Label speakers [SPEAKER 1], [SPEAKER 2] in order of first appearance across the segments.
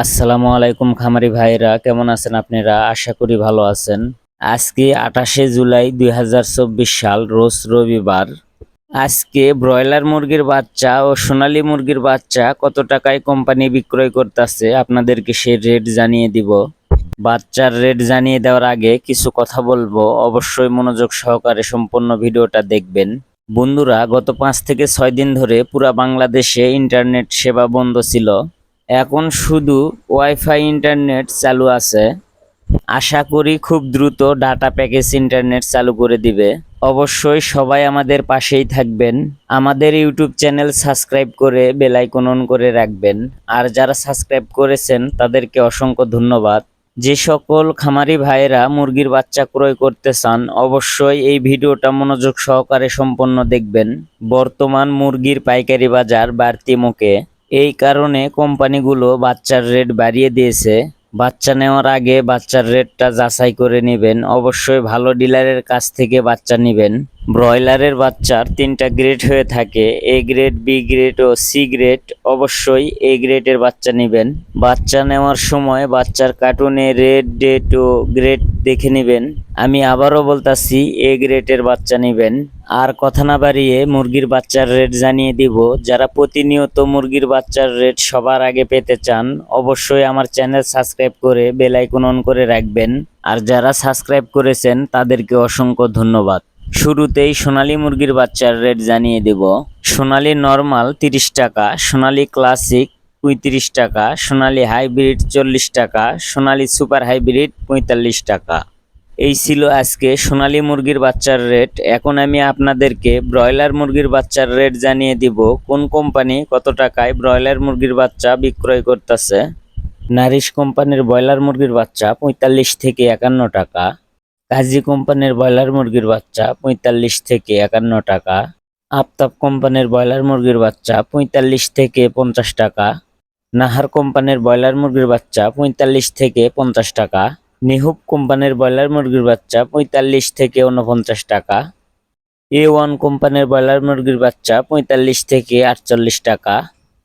[SPEAKER 1] আসসালামু আলাইকুম খামারি ভাইরা, কেমন আছেন আপনারা? আশা করি ভালো আছেন। আজকে 28শে জুলাই 2024 সাল, রোজ রবিবার। আজকে ব্রয়লার মুরগির বাচ্চা ও সোনালী মুরগির বাচ্চা কত টাকায় কোম্পানি বিক্রয় করতেছে আপনাদেরকে সেই রেট জানিয়ে দিব। বাচ্চার রেট জানিয়ে দেওয়ার আগে কিছু কথা বলবো, অবশ্যই মনোযোগ সহকারে সম্পূর্ণ ভিডিওটা দেখবেন। বন্ধুরা, গত 5 থেকে 6 দিন ধরে পুরা বাংলাদেশে ইন্টারনেট সেবা বন্ধ ছিল। এখন শুধু ওয়াইফাই ইন্টারনেট চালু আছে। আশা করি খুব দ্রুত ডাটা প্যাকেজ ইন্টারনেট চালু করে দিবে। অবশ্যই সবাই আমাদের পাশেই থাকবেন। আমাদের ইউটিউব চ্যানেল সাবস্ক্রাইব করে বেল আইকন অন করে রাখবেন। আর যারা সাবস্ক্রাইব করেছেন তাদেরকে অসংখ্য ধন্যবাদ। যে সকল খামারি ভাইয়েরা মুরগির বাচ্চা ক্রয় করতে চান, অবশ্যই এই ভিডিওটা মনোযোগ সহকারে সম্পূর্ণ দেখবেন। বর্তমান মুরগির পাইকারি বাজার বাড়তি মুখে, এই কারণে কোম্পানিগুলো বাচ্চার রেট বাড়িয়ে দিয়েছে। বাচ্চা নেওয়ার আগে বাচ্চার রেটটা যাচাই করে নেবেন। অবশ্যই ভালো ডিলারের কাছ থেকে বাচ্চা নেবেন। ব্রয়লারের বাচ্চার 3টা গ্রেড হয়ে থাকে, এ গ্রেড, বি গ্রেড ও সি গ্রেড। অবশ্যই এ গ্রেডের বাচ্চা নেবেন। বাচ্চা নেওয়ার সময় বাচ্চার কার্টুনে রেড, ডেট ও গ্রেড দেখে নেবেন। আমি আবারও বলতাছি, এ গ্রেডের বাচ্চা নেবেন। আর কথা না বাড়িয়ে মুরগির বাচ্চার রেট জানিয়ে দিব। যারা প্রতিনিয়ত মুরগির বাচ্চার রেট সবার আগে পেতে চান, অবশ্যই আমার চ্যানেল সাবস্ক্রাইব করে বেল আইকন অন করে রাখবেন। আর যারা সাবস্ক্রাইব করেছেন তাদেরকে অসংখ্য ধন্যবাদ। শুরুতেই সোনালী মুরগির বাচ্চার রেট জানিয়ে দেব। সোনালী নরমাল 30 টাকা, সোনালী ক্লাসিক 35 টাকা, সোনালী হাইব্রিড 40 টাকা, সোনালী সুপার হাইব্রিড 45 টাকা। এই ছিল আজকে সোনালী মুরগির বাচ্চার রেট। এখন আমি আপনাদেরকে ব্রয়লার মুরগির বাচ্চার রেট জানিয়ে দিব। কোন কোম্পানি কত টাকায় ব্রয়লার মুরগির বাচ্চা বিক্রয় করতেছে। নারিশ কোম্পানির ব্রয়লার মুরগির বাচ্চা 45 থেকে 51 টাকা। কাজী কোম্পানির ব্রয়লার মুরগির বাচ্চা 45 থেকে 51 টাকা। আফতাব কোম্পানির ব্রয়লার মুরগির বাচ্চা 45 থেকে 50 টাকা। নাহার কোম্পানির ব্রয়লার মুরগির বাচ্চা 45 থেকে 50 টাকা। নিহুব কোম্পানির ব্রয়লার মুরগির বাচ্চা 45 থেকে 49 টাকা। A1 কোম্পানির ব্রয়লার মুরগির বাচ্চা 45 থেকে 48 টাকা।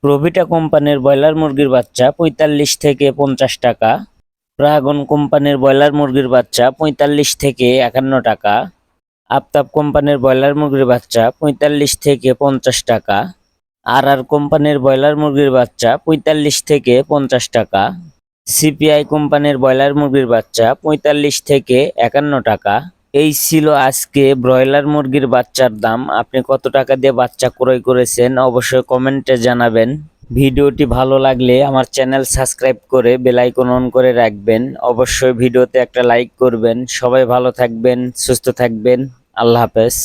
[SPEAKER 1] প্রভিটা কোম্পানির ব্রয়লার মুরগির বাচ্চা 45 থেকে 50 টাকা। ড্রাগন কোম্পানির ব্রয়লার মুরগির বাচ্চা 45 থেকে 51 টাকা। আফতাব কোম্পানির ব্রয়লার মুরগির বাচ্চা 45 থেকে 50 টাকা। আর কোম্পানির ব্রয়লার মুরগির বাচ্চা 45 থেকে 50 টাকা। সিপিআই কোম্পানির ব্রয়লার মুরগির বাচ্চা 45 থেকে 51 টাকা। এই ছিল আজকে ব্রয়লার মুরগির বাচ্চার দাম। আপনি কত টাকা দিয়ে বাচ্চা ক্রয় করেছেন অবশ্যই কমেন্টে জানাবেন। ভিডিওটি ভালো লাগলে আমার চ্যানেল সাবস্ক্রাইব করে বেল আইকন অন করে রাখবেন। অবশ্যই ভিডিওতে একটা লাইক করবেন। সবাই ভালো থাকবেন, সুস্থ থাকবেন। আল্লাহ হাফেজ।